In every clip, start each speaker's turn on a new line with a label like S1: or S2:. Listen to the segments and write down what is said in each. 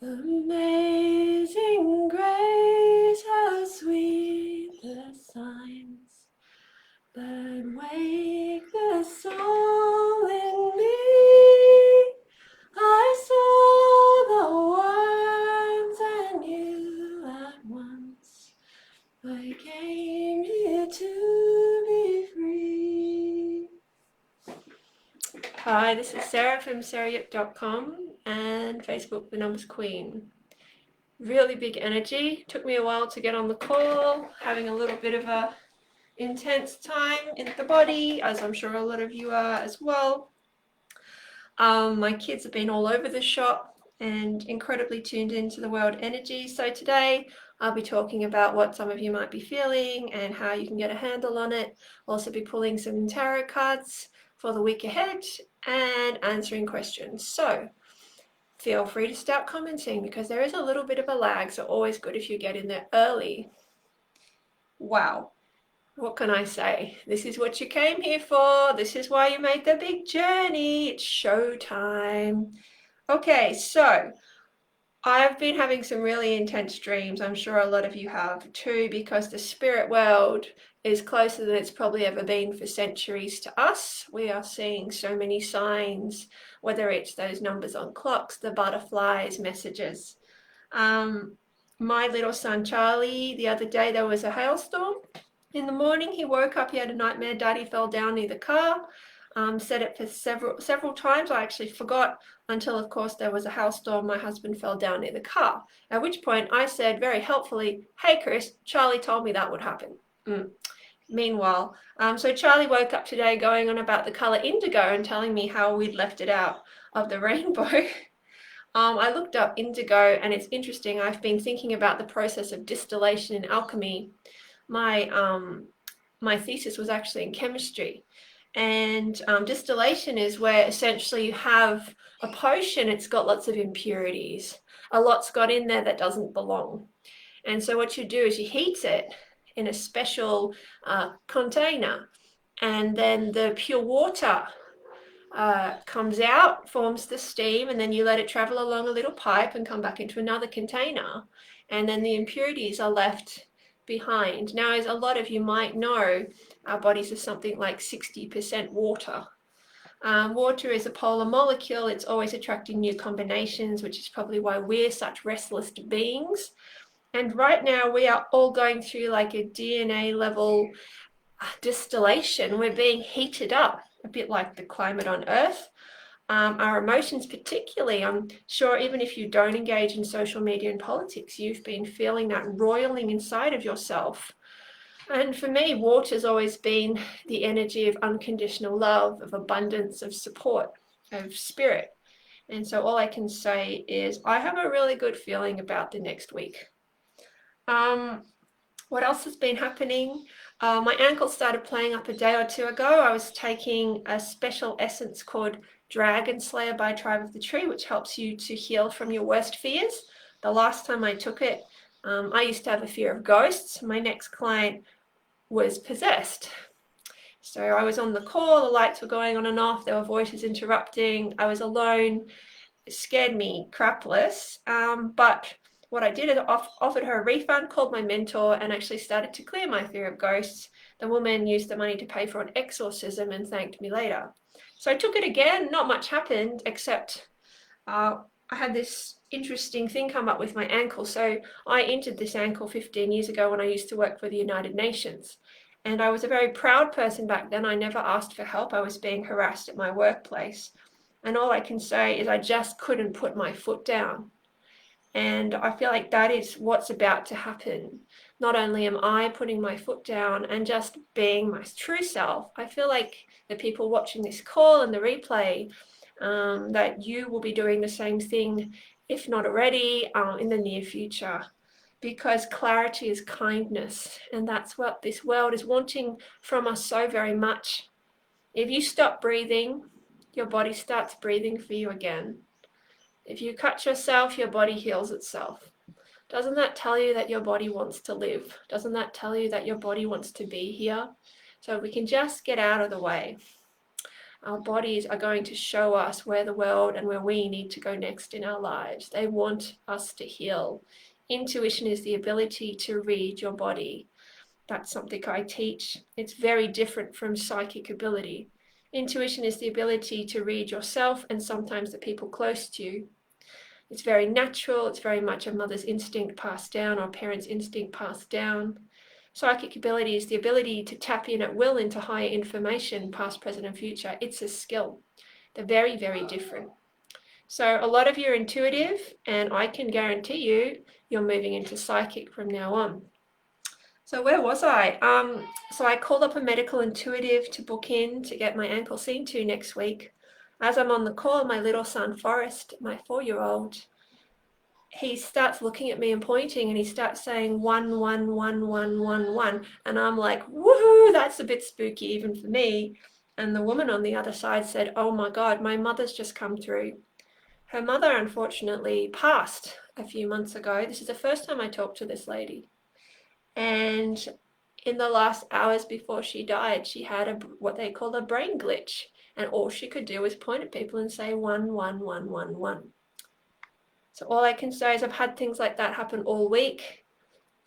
S1: Amazing grace, how sweet the sounds that wake the soul in me. I saw the words and knew at once I came here to be free. Hi, this is Sarah from sarayip.com and Facebook, the Numbers Queen. Really big energy. Took me a while to get on the call, having a little bit of a intense time in the body, as I'm sure a lot of you are as well. My kids have been all over the shop and incredibly tuned into the world energy. So today I'll be talking about what some of you might be feeling and how you can get a handle on it. I'll also be pulling some tarot cards for the week ahead and answering questions. So feel free to start commenting because there is a little bit of a lag, so always good if you get in there early. Wow. What can I say? This is what you came here for. This is why you made the big journey. It's show time. Okay, so I've been having some really intense dreams. I'm sure a lot of you have too, because the spirit world is closer than it's probably ever been for centuries to us. We are seeing so many signs, whether it's those numbers on clocks, the butterflies, messages. My little son Charlie, the other day there was a hailstorm. In the morning he woke up, he had a nightmare. Daddy fell down near the car. Said it for several times. I actually forgot until, of course, there was a hailstorm. My husband fell down near the car. At which point I said very helpfully, "Hey Chris, Charlie told me that would happen." Meanwhile, so Charlie woke up today going on about the color indigo and telling me how we'd left it out of the rainbow. I looked up indigo and it's interesting. I've been thinking about the process of distillation in alchemy. My thesis was actually in chemistry, and distillation is where essentially you have a potion. It's got lots of impurities. A lot's got in there that doesn't belong. And so what you do is you heat it in a special container, and then the pure water comes out, forms the steam, and then you let it travel along a little pipe and come back into another container. And then the impurities are left behind. Now, as a lot of you might know, our bodies are something like 60% water. Water is a polar molecule. It's always attracting new combinations, which is probably why we're such restless beings. And right now we are all going through like a DNA level distillation. We're being heated up, a bit like the climate on Earth. Our emotions, particularly, I'm sure even if you don't engage in social media and politics, you've been feeling that roiling inside of yourself. And for me, water's always been the energy of unconditional love, of abundance, of support, of spirit. And so all I can say is I have a really good feeling about the next week. What else has been happening? My ankle started playing up a day or two ago. I was taking a special essence called Dragon Slayer by Tribe of the Tree, which helps you to heal from your worst fears. The last time I took it, I used to have a fear of ghosts. My next client was possessed. So I was on the call, the lights were going on and off, there were voices interrupting, I was alone. It scared me crapless. But what I did is offered her a refund, called my mentor, and actually started to clear my fear of ghosts. The woman used the money to pay for an exorcism and thanked me later. So I took it again. Not much happened, except I had this interesting thing come up with my ankle. So I injured this ankle 15 years ago when I used to work for the United Nations. And I was a very proud person back then. I never asked for help. I was being harassed at my workplace. And all I can say is I just couldn't put my foot down. And I feel like that is what's about to happen. Not only am I putting my foot down and just being my true self, I feel like the people watching this call and the replay, that you will be doing the same thing, if not already, in the near future. Because clarity is kindness, and that's what this world is wanting from us so very much. If you stop breathing, your body starts breathing for you again. If you cut yourself, your body heals itself. Doesn't that tell you that your body wants to live? Doesn't that tell you that your body wants to be here? So we can just get out of the way. Our bodies are going to show us where the world and where we need to go next in our lives. They want us to heal. Intuition is the ability to read your body. That's something I teach. It's very different from psychic ability. Intuition is the ability to read yourself and sometimes the people close to you. It's very natural. It's very much a mother's instinct passed down or a parent's instinct passed down. Psychic ability is the ability to tap in at will into higher information, past, present, and future. It's a skill. They're very, very different. So a lot of you are intuitive, and I can guarantee you, you're moving into psychic from now on. So where was I? So I called up a medical intuitive to book in to get my ankle seen to next week. As I'm on the call, my little son Forrest, my 4-year-old, he starts looking at me and pointing, and he starts saying 1, 1, 1, 1, 1, 1. And I'm like, woohoo, that's a bit spooky even for me. And the woman on the other side said, oh my God, my mother's just come through. Her mother unfortunately passed a few months ago. This is the first time I talked to this lady. And in the last hours before she died, she had what they call a brain glitch. And all she could do was point at people and say 1, 1, 1, 1, 1. So all I can say is I've had things like that happen all week.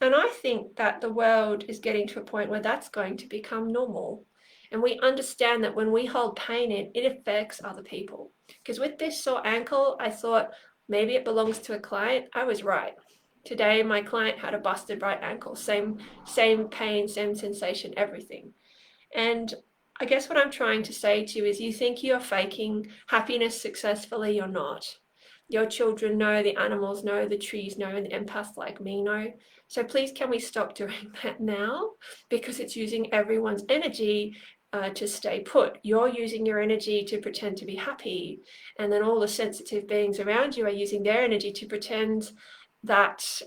S1: And I think that the world is getting to a point where that's going to become normal. And we understand that when we hold pain in, it affects other people. Because with this sore ankle, I thought maybe it belongs to a client. I was right. Today, my client had a busted right ankle. Same pain, same sensation, everything. And I guess what I'm trying to say to you is you think you're faking happiness successfully, you're not. Your children know, the animals know, the trees know, and the empaths like me know. So please, can we stop doing that now? Because it's using everyone's energy to stay put. You're using your energy to pretend to be happy. And then all the sensitive beings around you are using their energy to pretend that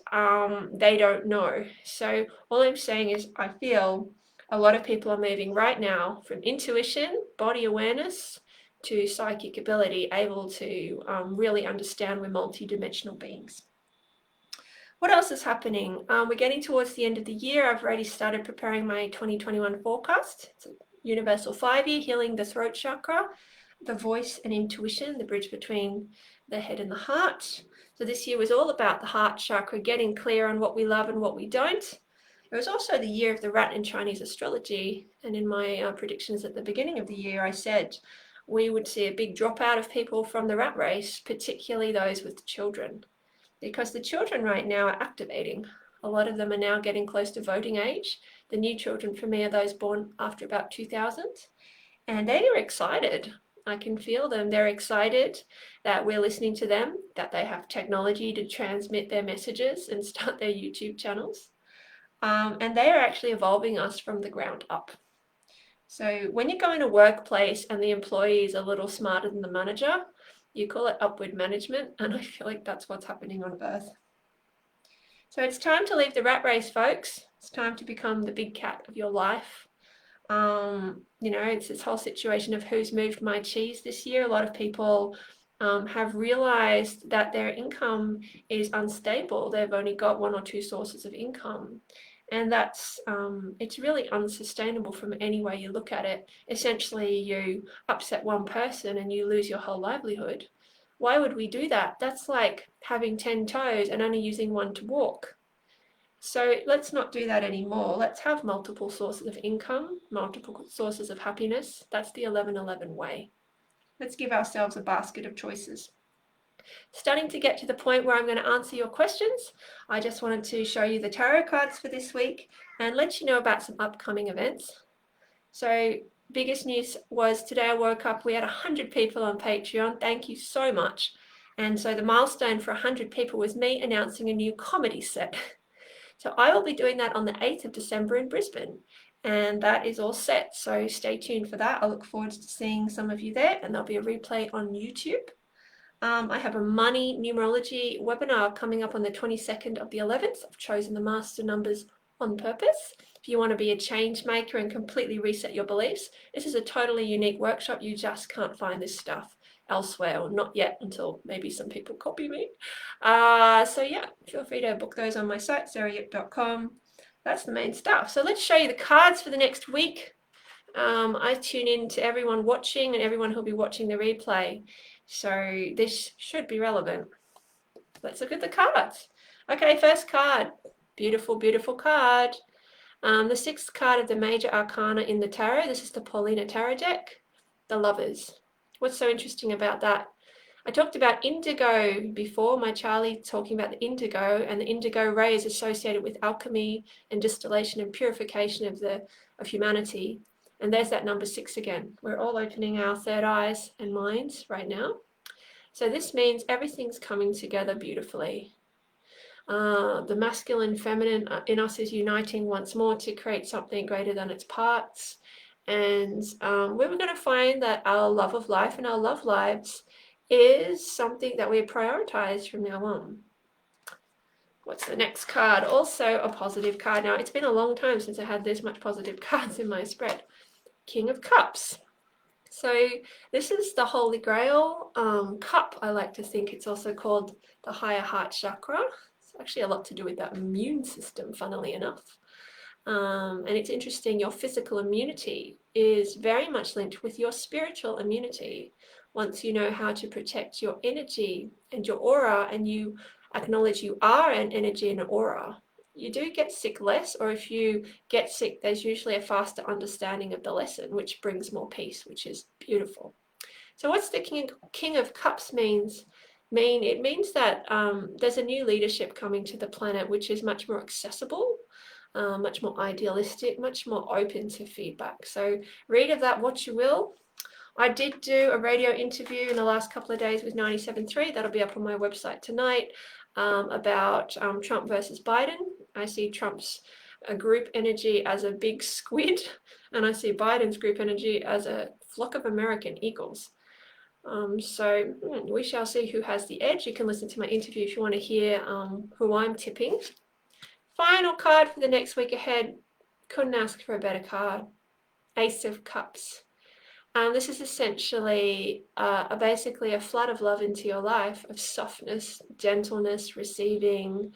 S1: they don't know. So all I'm saying is I feel a lot of people are moving right now from intuition, body awareness, to psychic ability, able to really understand we're multi-dimensional beings. What else is happening? We're getting towards the end of the year. I've already started preparing my 2021 forecast. It's a universal 5-year, healing the throat chakra, the voice and intuition, the bridge between the head and the heart. So this year was all about the heart chakra, getting clear on what we love and what we don't. It was also the year of the rat in Chinese astrology. And in my predictions at the beginning of the year, I said we would see a big dropout of people from the rat race, particularly those with children, because the children right now are activating. A lot of them are now getting close to voting age. The new children for me are those born after about 2000, and they are excited. I can feel them. They're excited that we're listening to them, that they have technology to transmit their messages and start their YouTube channels. And they are actually evolving us from the ground up. So when you go in a workplace and the employee is a little smarter than the manager, you call it upward management, and I feel like that's what's happening on Earth. So it's time to leave the rat race, folks. It's time to become the big cat of your life. It's this whole situation of who's moved my cheese this year. A lot of people have realized that their income is unstable. They've only got 1 or 2 sources of income. And that's, it's really unsustainable from any way you look at it. Essentially, you upset one person and you lose your whole livelihood. Why would we do that? That's like having 10 toes and only using 1 to walk. So let's not do that anymore. Let's have multiple sources of income, multiple sources of happiness. That's the 1111 way. Let's give ourselves a basket of choices. Starting to get to the point where I'm going to answer your questions. I just wanted to show you the tarot cards for this week and let you know about some upcoming events. So biggest news was today I woke up, we had 100 people on Patreon. Thank you so much. And so the milestone for 100 people was me announcing a new comedy set. So I will be doing that on the 8th of December in Brisbane, and that is all set. So stay tuned for that. I look forward to seeing some of you there, and there'll be a replay on YouTube. I have a money numerology webinar coming up on the 22nd of the 11th. I've chosen the master numbers on purpose. If you want to be a change maker and completely reset your beliefs, this is a totally unique workshop. You just can't find this stuff elsewhere, or not yet, until maybe some people copy me. So yeah, feel free to book those on my site, sarayip.com. That's the main stuff. So let's show you the cards for the next week. I tune in to everyone watching and everyone who'll be watching the replay. So this should be relevant. Let's look at the cards. Okay, first card. Beautiful, beautiful card. The sixth card of the major arcana in the tarot. This is the Paulina Tarot deck. The Lovers. What's so interesting about that? I talked about indigo before, my Charlie talking about the indigo, and the indigo ray is associated with alchemy and distillation and purification of humanity. And there's that number 6 again. We're all opening our third eyes and minds right now. So this means everything's coming together beautifully. The masculine feminine in us is uniting once more to create something greater than its parts. And we're going to find that our love of life and our love lives is something that we prioritize from now on. What's the next card? Also a positive card. Now, it's been a long time since I had this much positive cards in my spread. King of Cups. So this is the Holy Grail cup. I like to think it's also called the higher heart chakra. It's actually a lot to do with that immune system, funnily enough. And it's interesting, your physical immunity is very much linked with your spiritual immunity. Once you know how to protect your energy and your aura, and you acknowledge you are an energy and an aura, you do get sick less, or if you get sick, there's usually a faster understanding of the lesson, which brings more peace, which is beautiful. So what's the King of Cups mean? It means that there's a new leadership coming to the planet, which is much more accessible, much more idealistic, much more open to feedback. So read of that what you will. I did do a radio interview in the last couple of days with 97.3. That'll be up on my website tonight, about Trump versus Biden. I see Trump's group energy as a big squid, and I see Biden's group energy as a flock of American eagles. So we shall see who has the edge. You can listen to my interview if you want to hear who I'm tipping. Final card for the next week ahead. Couldn't ask for a better card. Ace of Cups. This is essentially basically a flood of love into your life, of softness, gentleness, receiving,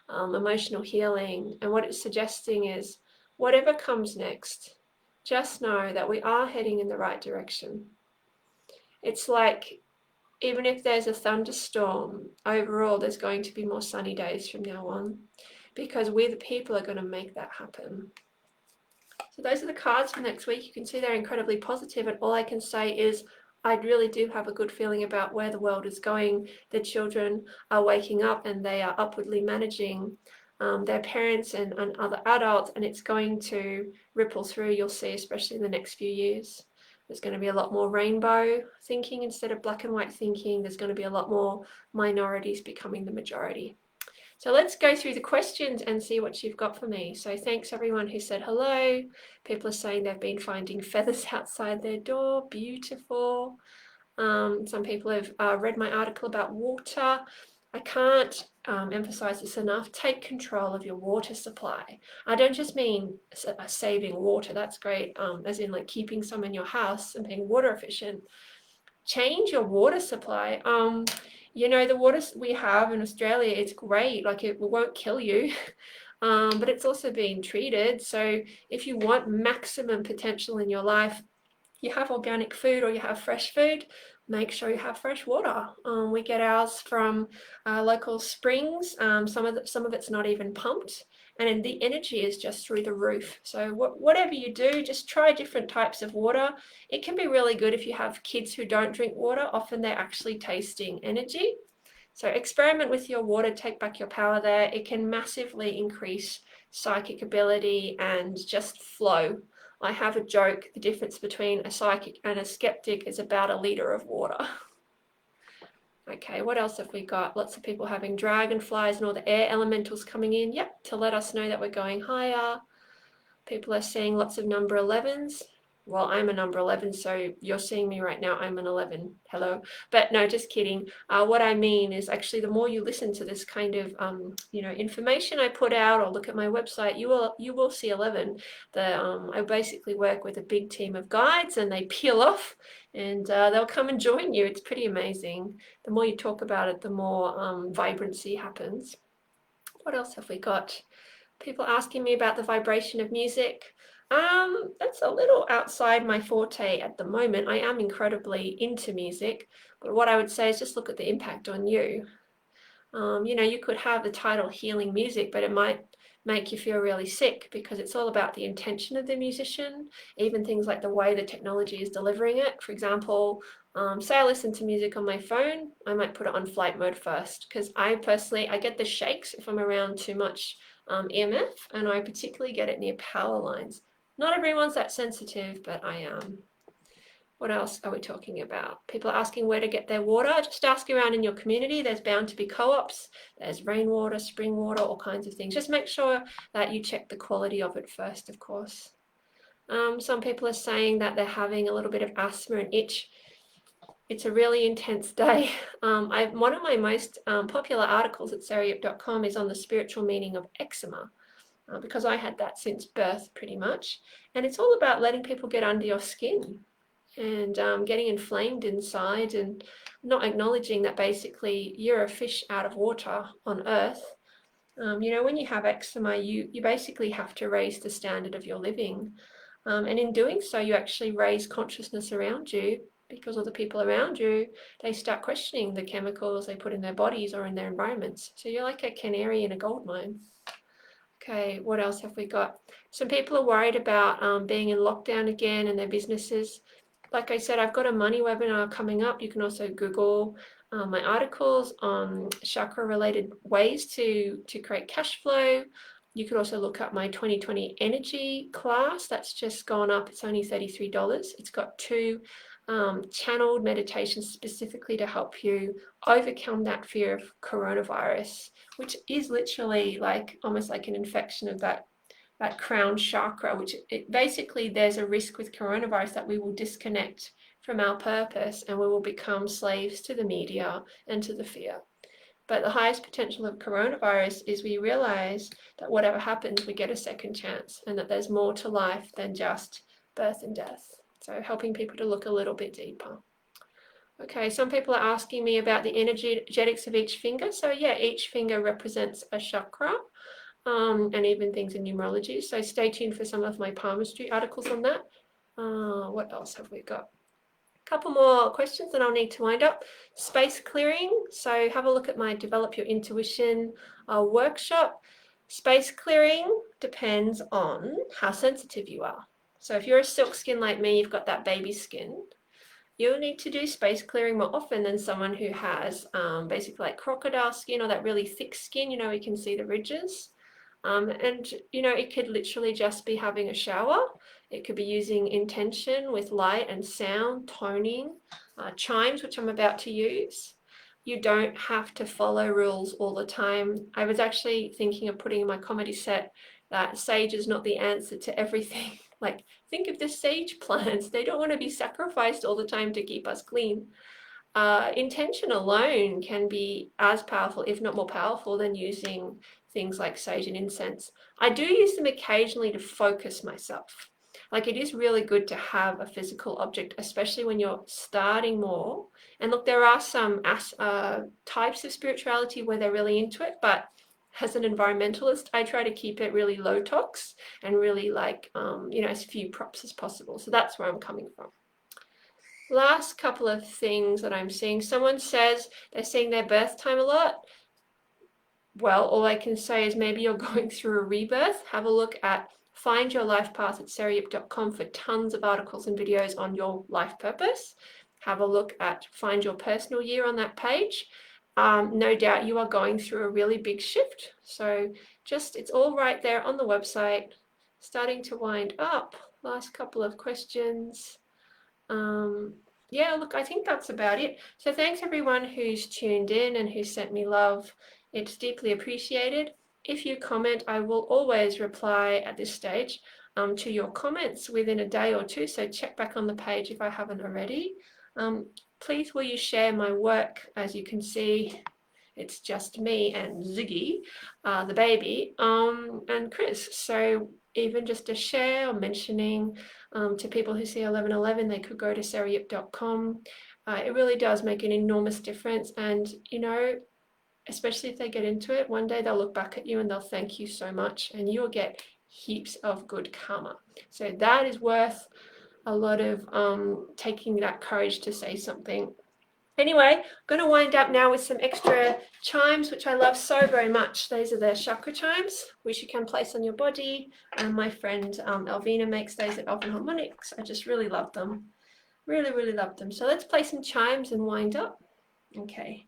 S1: emotional healing. And what it's suggesting is whatever comes next, just know that we are heading in the right direction. It's like, even if there's a thunderstorm, overall there's going to be more sunny days from now on, because we the people are going to make that happen. So those are the cards for next week. You can see they're incredibly positive, and all I can say is I really do have a good feeling about where the world is going. The children are waking up and they are upwardly managing their parents and other adults, and it's going to ripple through, you'll see, especially in the next few years. There's going to be a lot more rainbow thinking instead of black and white thinking. There's going to be a lot more minorities becoming the majority. So let's go through the questions and see what you've got for me. So thanks everyone who said hello. People are saying they've been finding feathers outside their door. Beautiful. Some people have read my article about water. I can't emphasize this enough. Take control of your water supply. I don't just mean saving water. That's great, as in like keeping some in your house and being water efficient. Change your water supply. You know, the water we have in Australia, it's great, like it won't kill you, but it's also being treated. So if you want maximum potential in your life, you have organic food or you have fresh food, make sure you have fresh water. We get ours from local springs. Some of it's not even pumped, and the energy is just through the roof. So whatever you do, just try different types of water. It can be really good if you have kids who don't drink water. Often they're actually tasting energy. So experiment with your water, take back your power there. It can massively increase psychic ability and just flow. I have a joke, the difference between a psychic and a skeptic is about 1 liter of water. Okay, what else have we got? Lots of people having dragonflies and all the air elementals coming in. Yep, to let us know that we're going higher. People are seeing lots of number 11s. Well, I'm a number 11, so you're seeing me right now. I'm an 11. Hello. But no, just kidding. What I mean is actually the more you listen to this kind of information I put out or look at my website, you will see 11. I basically work with a big team of guides, and they peel off and they'll come and join you. It's pretty amazing. The more you talk about it, the more vibrancy happens. What else have we got? People asking me about the vibration of music. That's a little outside my forte at the moment. I am incredibly into music, but what I would say is just look at the impact on you. You know, you could have the title healing music, but it might make you feel really sick because it's all about the intention of the musician, even things like the way the technology is delivering it. For example, say I listen to music on my phone, I might put it on flight mode first because I personally, I get the shakes if I'm around too much EMF, and I particularly get it near power lines. Not everyone's that sensitive, but I am. What else are we talking about? People are asking where to get their water. Just ask around in your community. There's bound to be co-ops. There's rainwater, spring water, all kinds of things. Just make sure that you check the quality of it first, of course. Some people are saying that they're having a little bit of asthma and itch. It's a really intense day. One of my most popular articles at sarayip.com is on the spiritual meaning of eczema. Because I had that since birth pretty much. And it's all about letting people get under your skin and getting inflamed inside and not acknowledging that basically you're a fish out of water on earth. You know, when you have eczema, you basically have to raise the standard of your living. And in doing so, you actually raise consciousness around you because all the people around you, they start questioning the chemicals they put in their bodies or in their environments. So you're like a canary in a gold mine. Okay, what else have we got? Some people are worried about being in lockdown again and their businesses. Like I said, I've got a money webinar coming up. You can also Google my articles on chakra related ways to create cash flow. You could also look up my 2020 energy class. That's just gone up. It's only $33. It's got two channeled meditations specifically to help you overcome that fear of coronavirus, which is literally like almost like an infection of that crown chakra, which basically there's a risk with coronavirus that we will disconnect from our purpose and we will become slaves to the media and to the fear. But the highest potential of coronavirus is we realize that whatever happens, we get a second chance and that there's more to life than just birth and death. So helping people to look a little bit deeper. Okay, some people are asking me about the energetics of each finger. So yeah, each finger represents a chakra. And even things in numerology. So stay tuned for some of my palmistry articles on that. What else have we got? A couple more questions and I'll need to wind up. Space clearing. So have a look at my Develop Your Intuition workshop. Space clearing depends on how sensitive you are. So if you're a silk skin like me, you've got that baby skin, you'll need to do space clearing more often than someone who has basically like crocodile skin or that really thick skin, you know, you can see the ridges. And, you know, it could literally just be having a shower. It could be using intention with light and sound, toning, chimes, which I'm about to use. You don't have to follow rules all the time. I was actually thinking of putting in my comedy set that sage is not the answer to everything. Like, think of the sage plants. They don't want to be sacrificed all the time to keep us clean. Intention alone can be as powerful, if not more powerful, than using things like sage and incense. I do use them occasionally to focus myself. Like it is really good to have a physical object, especially when you're starting more. And look, there are some types of spirituality where they're really into it, but as an environmentalist, I try to keep it really low tox and really like, you know, as few props as possible. So that's where I'm coming from. Last couple of things that I'm seeing. Someone says they're seeing their birth time a lot. Well, all I can say is maybe you're going through a rebirth. Have a look at Find Your Life Path at sarayip.com for tons of articles and videos on your life purpose. Have a look at Find Your Personal Year on that page. No doubt you are going through a really big shift. So just, it's all right there on the website. Starting to wind up. Last couple of questions. Yeah, look, I think that's about it. So thanks everyone who's tuned in and who sent me love. It's deeply appreciated. If you comment, I will always reply at this stage to your comments within a day or two. So check back on the page if I haven't already. Please will you share my work? As you can see, it's just me and Ziggy, the baby, and Chris. So even just a share or mentioning to people who see 1111, they could go to sarayip.com. It really does make an enormous difference. And, you know, especially if they get into it, one day they'll look back at you and they'll thank you so much and you'll get heaps of good karma. So that is worth a lot of taking that courage to say something. Anyway, I'm going to wind up now with some extra chimes, which I love so very much. These are the chakra chimes, which you can place on your body. And my friend Elvina makes those at Elfen Harmonics. I just really love them. Really, really love them. So let's play some chimes and wind up. Okay.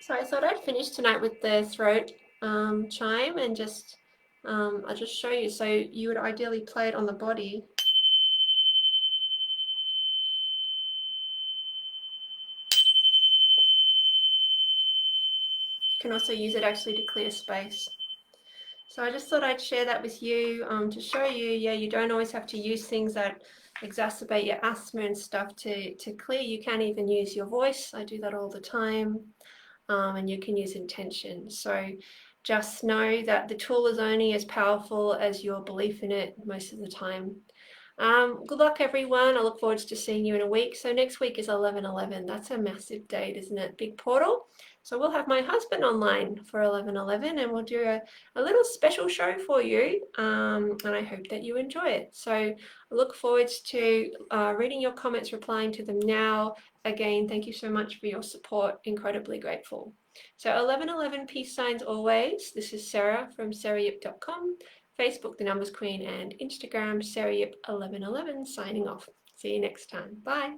S1: So I thought I'd finish tonight with the throat chime and just, I'll just show you. So you would ideally play it on the body. You can also use it actually to clear space. So I just thought I'd share that with you to show you, yeah, you don't always have to use things that exacerbate your asthma and stuff to clear. You can even use your voice. I do that all the time. And you can use intention. So just know that the tool is only as powerful as your belief in it most of the time. Good luck, everyone. I look forward to seeing you in a week. So next week is 11/11. That's a massive date, isn't it? Big portal. So we'll have my husband online for 11/11 and we'll do a little special show for you. And I hope that you enjoy it. So I look forward to reading your comments, replying to them now. Again, thank you so much for your support. Incredibly grateful. So 11/11 peace signs always. This is Sarah from sarayip.com. Facebook, The Numbers Queen, and Instagram, SarahYip1111, signing off. See you next time. Bye.